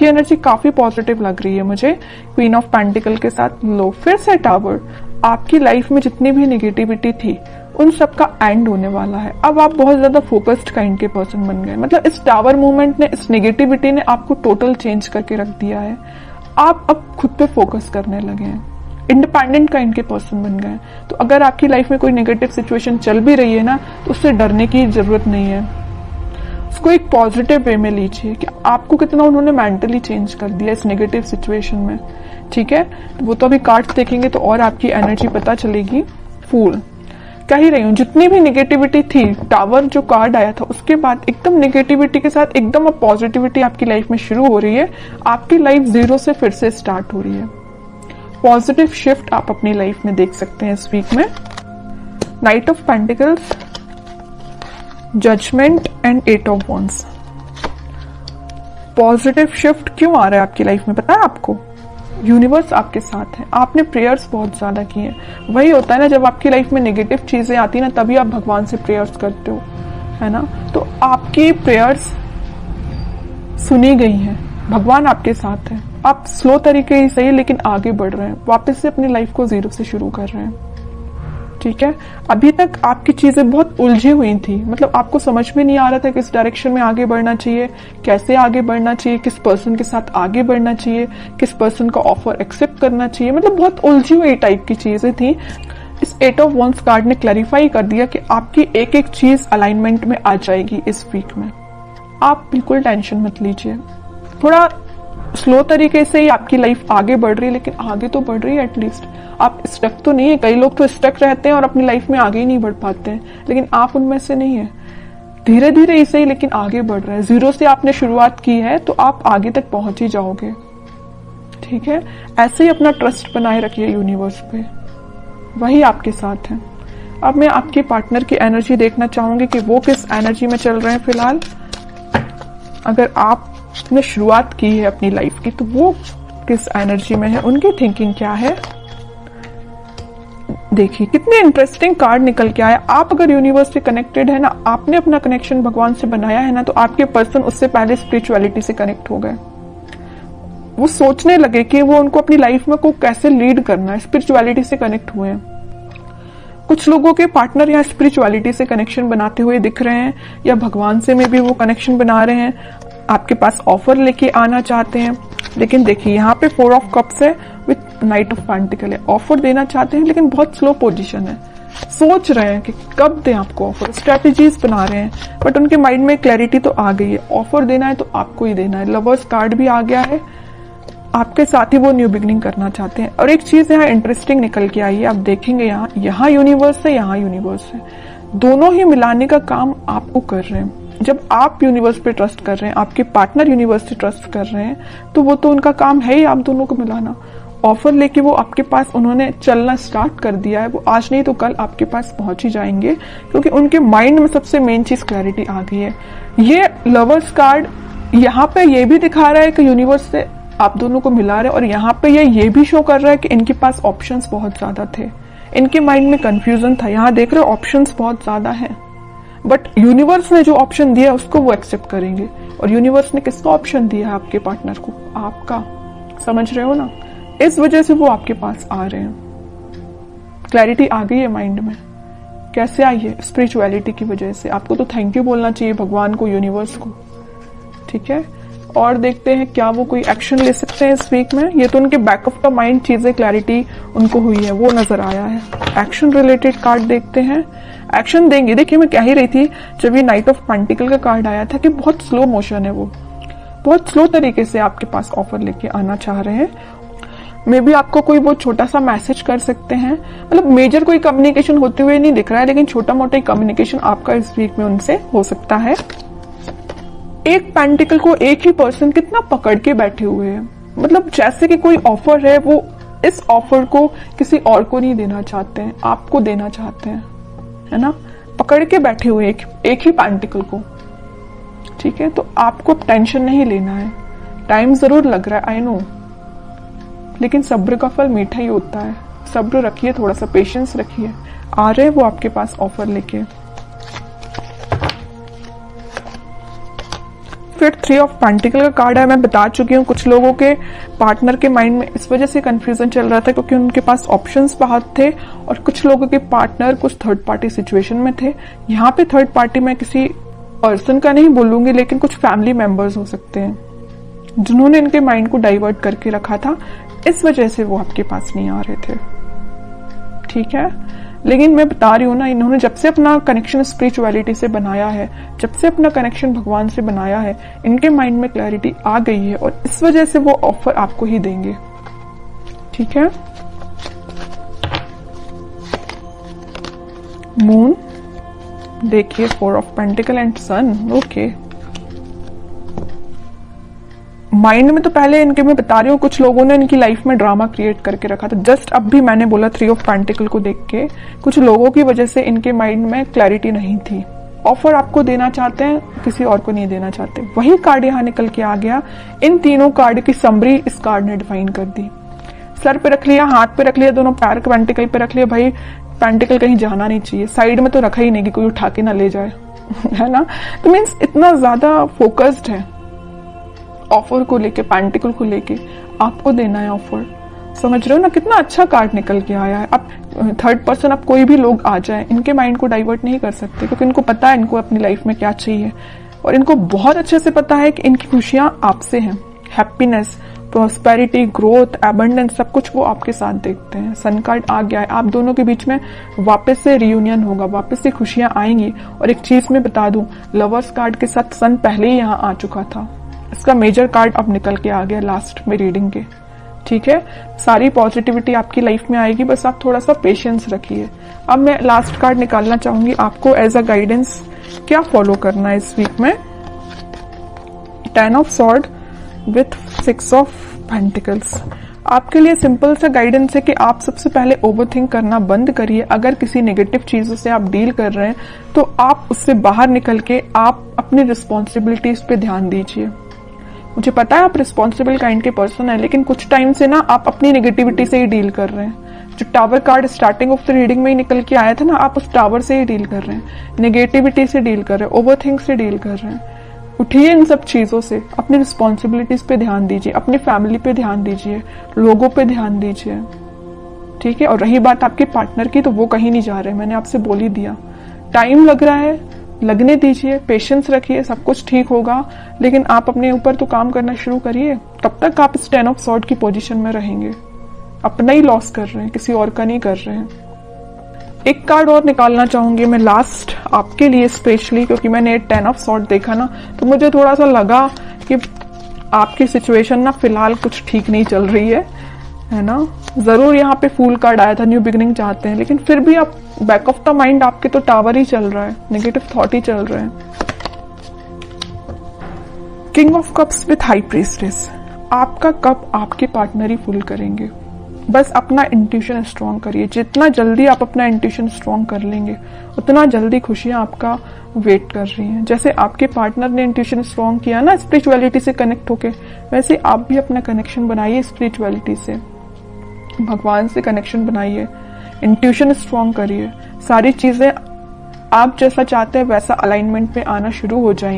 आपकी एनर्जी काफी पॉजिटिव लग रही है मुझे, क्वीन ऑफ पेंटिकल के साथ लो, फिर से टावर। आपकी लाइफ में जितनी भी नेगेटिविटी थी उन सब का एंड होने वाला है। अब आप बहुत ज्यादा फोकस्ड काइंड के पर्सन बन गए। मतलब इस टावर मूवमेंट ने, इस नेगेटिविटी ने आपको टोटल चेंज करके रख दिया है। आप अब खुद पे फोकस करने लगे हैं, इंडिपेंडेंट काइंड के पर्सन बन गए। तो अगर आपकी लाइफ में कोई नेगेटिव सिचुएशन चल भी रही है ना, तो उससे डरने की जरूरत नहीं है। उसको एक पॉजिटिव वे में लीजिए कि आपको कितना उन्होंने मेंटली चेंज कर दिया इस नेगेटिव सिचुएशन में। ठीक है, तो वो तो अभी कार्ड्स देखेंगे तो और आपकी एनर्जी पता चलेगी। फूल, कह ही रही हूँ, जितनी भी नेगेटिविटी थी, टावर जो कार्ड आया था उसके बाद एकदम नेगेटिविटी के साथ एकदम अब पॉजिटिविटी आपकी लाइफ में शुरू हो रही है। आपकी लाइफ जीरो से फिर से स्टार्ट हो रही है। पॉजिटिव शिफ्ट आप अपनी लाइफ में देख सकते हैं इस वीक में। Knight of pentacles, judgement and eight of wands. Positive shift क्यों आ रहा है आपकी लाइफ में पता है आपको? यूनिवर्स आपके साथ है। आपने प्रेयर्स बहुत ज्यादा किए हैं। वही होता है ना, जब आपकी लाइफ में नेगेटिव चीजें आती है ना, तभी आप भगवान से प्रेयर्स करते हो, है ना। तो आपकी प्रेयर्स सुनी गई हैं, भगवान आपके साथ है। आप स्लो तरीके ही सही लेकिन आगे बढ़ रहे हैं, वापस से अपनी लाइफ को जीरो से शुरू कर रहे हैं। ठीक है, अभी तक आपकी चीजें बहुत उलझी हुई थी। मतलब आपको समझ में नहीं आ रहा था किस डायरेक्शन में आगे बढ़ना चाहिए, कैसे आगे बढ़ना चाहिए, किस पर्सन के साथ आगे बढ़ना चाहिए, किस पर्सन का ऑफर एक्सेप्ट करना चाहिए। मतलब बहुत उलझी हुई टाइप की चीजें थी। इस एट ऑफ वॉन्ड्स कार्ड ने क्लैरिफाई कर दिया कि आपकी एक एक चीज अलाइनमेंट में आ जाएगी इस वीक में। आप बिल्कुल टेंशन मत लीजिए। थोड़ा स्लो तरीके से ही आपकी लाइफ आगे बढ़ रही है, लेकिन आगे तो बढ़ रही है एटलीस्ट। आप स्टक तो नहीं है। कई लोग तो स्टक रहते हैं और अपनी लाइफ में आगे ही नहीं बढ़ पाते हैं, लेकिन आप उनमें से नहीं है। धीरे धीरे इसे ही लेकिन आगे बढ़ रहे हैं। जीरो से आपने शुरुआत की है तो आप आगे तक पहुंच ही जाओगे। ठीक है, ऐसे ही अपना ट्रस्ट बनाए रखिए यूनिवर्स पे, वही आपके साथ है। अब मैं आपके पार्टनर की एनर्जी देखना चाहूंगी कि वो किस एनर्जी में चल रहे हैं फिलहाल। अगर आपने शुरुआत की है अपनी लाइफ की तो वो किस एनर्जी में है, उनकी थिंकिंग क्या है। देखिए कितने इंटरेस्टिंग कार्ड निकल के आया। आप अगर यूनिवर्स से कनेक्टेड है ना, आपने अपना कनेक्शन भगवान से बनाया है ना, तो आपके पर्सन उससे पहले स्पिरिचुअलिटी से कनेक्ट हो गए। वो सोचने लगे कि वो उनको अपनी लाइफ में को कैसे लीड करना है, स्पिरिचुअलिटी से कनेक्ट हुए हैं। कुछ लोगों के पार्टनर यहाँ स्पिरिचुअलिटी से कनेक्शन बनाते हुए दिख रहे हैं, या भगवान से में भी वो कनेक्शन बना रहे हैं, आपके पास ऑफर लेके आना चाहते हैं। लेकिन देखिए यहाँ पे 4 ऑफ कप्स है विथ नाइट ऑफ पेंटिकल है। ऑफर देना चाहते हैं लेकिन बहुत स्लो पोजीशन है। सोच रहे हैं कि कब दें आपको ऑफर, स्ट्रेटेजीज बना रहे हैं, बट उनके माइंड में क्लैरिटी तो आ गई है। ऑफर देना है तो आपको ही देना है। लवर्स कार्ड भी आ गया है, आपके साथ ही वो न्यू बिगनिंग करना चाहते हैं। और एक चीज यहाँ इंटरेस्टिंग निकल के आई है, आप देखेंगे यहाँ यूनिवर्स है, यहाँ यूनिवर्स है, दोनों ही मिलाने का काम आपको कर रहे हैं। जब आप यूनिवर्स पे ट्रस्ट कर रहे हैं, आपके पार्टनर यूनिवर्स से ट्रस्ट कर रहे हैं, तो वो तो उनका काम है ही आप दोनों को मिलाना। ऑफर लेके वो आपके पास उन्होंने चलना स्टार्ट कर दिया है। वो आज नहीं तो कल आपके पास पहुंच ही जाएंगे, क्योंकि उनके माइंड में सबसे मेन चीज क्लैरिटी आ गई है। ये लवर्स कार्ड यहाँ पे ये भी दिखा रहा है कि यूनिवर्स से आप दोनों को मिला रहे हैं, और यहाँ पे ये भी शो कर रहा है कि इनके पास ऑप्शंस बहुत ज्यादा थे, इनके माइंड में कंफ्यूजन था। यहाँ देख रहे हो ऑप्शंस बहुत ज्यादा हैं, बट यूनिवर्स ने जो ऑप्शन दिया उसको वो एक्सेप्ट करेंगे। और यूनिवर्स ने किसका ऑप्शन दिया है आपके पार्टनर को? आपका। समझ रहे हो ना? इस वजह से वो आपके पास आ रहे हैं। क्लैरिटी आ गई है माइंड में। कैसे आई है? स्पिरिचुअलिटी की वजह से। आपको तो थैंक यू बोलना चाहिए भगवान को, यूनिवर्स को। ठीक है, और देखते हैं क्या वो कोई एक्शन ले सकते हैं इस वीक में। ये तो उनके बैक ऑफ द माइंड चीजें क्लैरिटी उनको हुई है, वो नजर आया है। एक्शन रिलेटेड कार्ड देखते हैं, एक्शन देंगे। देखिए मैं कह ही रही थी जब ये नाइट ऑफ पेंटिकल का कार्ड आया था कि बहुत स्लो मोशन है, वो बहुत स्लो तरीके से आपके पास ऑफर लेके आना चाह रहे हैं। मे बी आपको कोई बहुत छोटा सा मैसेज कर सकते हैं। मतलब मेजर कोई कम्युनिकेशन होते हुए नहीं दिख रहा है, लेकिन छोटा मोटा कम्युनिकेशन आपका इस वीक में उनसे हो सकता है। एक पेंटिकल को एक ही पर्सन कितना पकड़ के बैठे हुए हैं। मतलब जैसे कि कोई ऑफर है, वो इस ऑफर को किसी और को नहीं देना चाहते हैं, आपको देना चाहते हैं, है ना। पकड़ के बैठे हुए एक ही पेंटिकल को। ठीक है, तो आपको टेंशन नहीं लेना है। टाइम जरूर लग रहा है, आई नो, लेकिन सब्र का फल मीठा ही होता है। सब्र रखिए, थोड़ा सा पेशेंस रखिए। आ रहे हैं वो आपके पास ऑफर लेके। फिर 3 ऑफ पेंटिकल का कार्ड है। मैं बता चुकी हूँ कुछ लोगों के पार्टनर के माइंड में इस वजह से कंफ्यूजन चल रहा था क्योंकि उनके पास ऑप्शंस बहुत थे, और कुछ लोगों के पार्टनर कुछ थर्ड पार्टी सिचुएशन में थे। यहाँ पे थर्ड पार्टी मैं किसी पर्सन का नहीं बोलूंगी, लेकिन कुछ फैमिली मेंबर्स हो सकते हैं जिन्होंने इनके माइंड को डाइवर्ट करके रखा था, इस वजह से वो आपके पास नहीं आ रहे थे। ठीक है, लेकिन मैं बता रही हूँ ना, इन्होंने जब से अपना कनेक्शन स्पिरिचुअलिटी से बनाया है, जब से अपना कनेक्शन भगवान से बनाया है, इनके माइंड में क्लैरिटी आ गई है और इस वजह से वो ऑफर आपको ही देंगे। ठीक है, मून देखिए, 4 of pentacle and sun. Okay, mind में तो पहले इनके मैं बता रही हूँ कुछ लोगों ने इनकी लाइफ में ड्रामा क्रिएट करके रखा था। जस्ट अब भी मैंने बोला 3 ऑफ पेंटिकल को देख के कुछ लोगों की वजह से इनके माइंड में क्लैरिटी नहीं थी। ऑफर आपको देना चाहते हैं, किसी और को नहीं देना चाहते। वही कार्ड यहाँ निकल के आ गया। इन तीनों कार्ड की समरी इस कार्ड ने डिफाइन कर दी। सर पे रख लिया, हाथ पे रख लिया, दोनों पैर पेंटिकल पे रख लिया। भाई पेंटिकल कहीं जाना नहीं चाहिए, साइड में तो रखा ही नहीं कि कोई उठा के ना ले जाए है ना। तो मीन्स इतना ज्यादा फोकस्ड है ऑफर को लेके, पेंटिकल को लेके आपको देना है ऑफर। समझ रहे हो ना, कितना अच्छा कार्ड निकल के आया है। अब थर्ड पर्सन, अब कोई भी लोग आ जाए, इनके माइंड को डाइवर्ट नहीं कर सकते क्योंकि इनको पता है इनको अपनी लाइफ में क्या चाहिए, और इनको बहुत अच्छे से पता है कि इनकी खुशियां आपसे हैं। हैप्पीनेस, प्रॉस्पेरिटी, ग्रोथ, एबंडेंस, सब कुछ वो आपके साथ देखते हैं। सन कार्ड आ गया है, आप दोनों के बीच में वापस से रियूनियन होगा, वापस से खुशियां आएंगी। और एक चीज मैं बता दूं, लवर्स कार्ड के साथ सन पहले ही यहाँ आ चुका था। इसका मेजर कार्ड अब निकल के आ गया लास्ट में रीडिंग के। ठीक है, सारी पॉजिटिविटी आपकी लाइफ में आएगी, बस आप थोड़ा सा पेशेंस रखिए। अब मैं लास्ट कार्ड निकालना चाहूंगी, आपको एज अ गाइडेंस क्या फॉलो करना है इस वीक में। 10 of sword with 6 of pentacles. आपके लिए सिंपल सा गाइडेंस है कि आप सबसे पहले ओवरथिंक करना बंद करिए। अगर किसी नेगेटिव चीजों से आप डील कर रहे हैं तो आप उससे बाहर निकल के आप अपनी रिस्पॉन्सिबिलिटीज पे ध्यान दीजिए। मुझे पता है आप रिस्पॉन्सिबल काइंड के पर्सन है, लेकिन कुछ टाइम से ना आप अपनी नेगेटिविटी से ही डील कर रहे हैं। जो tower card starting of the reading में ही निकल के आया था ना, आप उस टावर से ही डील कर रहे हैं, नेगेटिविटी से डील कर रहे हैं, ओवरथिंक से डील कर रहे हैं। उठिए इन सब चीजों से, अपनी रिस्पॉन्सिबिलिटीज पे ध्यान दीजिए, अपनी फैमिली पे ध्यान दीजिए, लोगों पे ध्यान दीजिए। ठीक है, और रही बात आपके पार्टनर की, तो वो कहीं नहीं जा रहे, मैंने आपसे बोल ही दिया। टाइम लग रहा है, लगने दीजिए, पेशेंस रखिए, सब कुछ ठीक होगा। लेकिन आप अपने ऊपर तो काम करना शुरू करिए, तब तक आप इस 10 ऑफ सॉर्ड की पोजीशन में रहेंगे। अपना ही लॉस कर रहे हैं, किसी और का नहीं कर रहे हैं। एक कार्ड और निकालना चाहूंगी मैं लास्ट आपके लिए स्पेशली, क्योंकि मैंने 10 ऑफ सॉर्ड देखा ना, तो मुझे थोड़ा सा लगा कि आपकी सिचुएशन ना फिलहाल कुछ ठीक नहीं चल रही है ना। जरूर यहाँ पे फूल कार्ड आया था, न्यू बिगिनिंग चाहते हैं, लेकिन फिर भी आप बैक ऑफ द माइंड आपके तो टावर ही चल रहा है, नेगेटिव थॉट ही चल रहे हैं। King of cups with high priestess. आपका कप आपके पार्टनर ही फुल करेंगे। बस अपना इंट्यूशन स्ट्रॉन्ग करिए। जितना जल्दी आप अपना इंट्यूशन स्ट्रॉन्ग कर लेंगे, उतना जल्दी खुशियां आपका वेट कर रही हैं। जैसे आपके पार्टनर ने इंट्यूशन स्ट्रॉन्ग किया ना स्पिरिचुअलिटी से कनेक्ट होके, वैसे आप भी अपना कनेक्शन बनाइए स्पिरिचुअलिटी से, भगवान से कनेक्शन बनाइए, इंट्यूशन स्ट्रॉन्ग करिए। सारी चीजें आप जैसा चाहते हैं वैसा अलाइनमेंट में आना शुरू हो जाएंगी।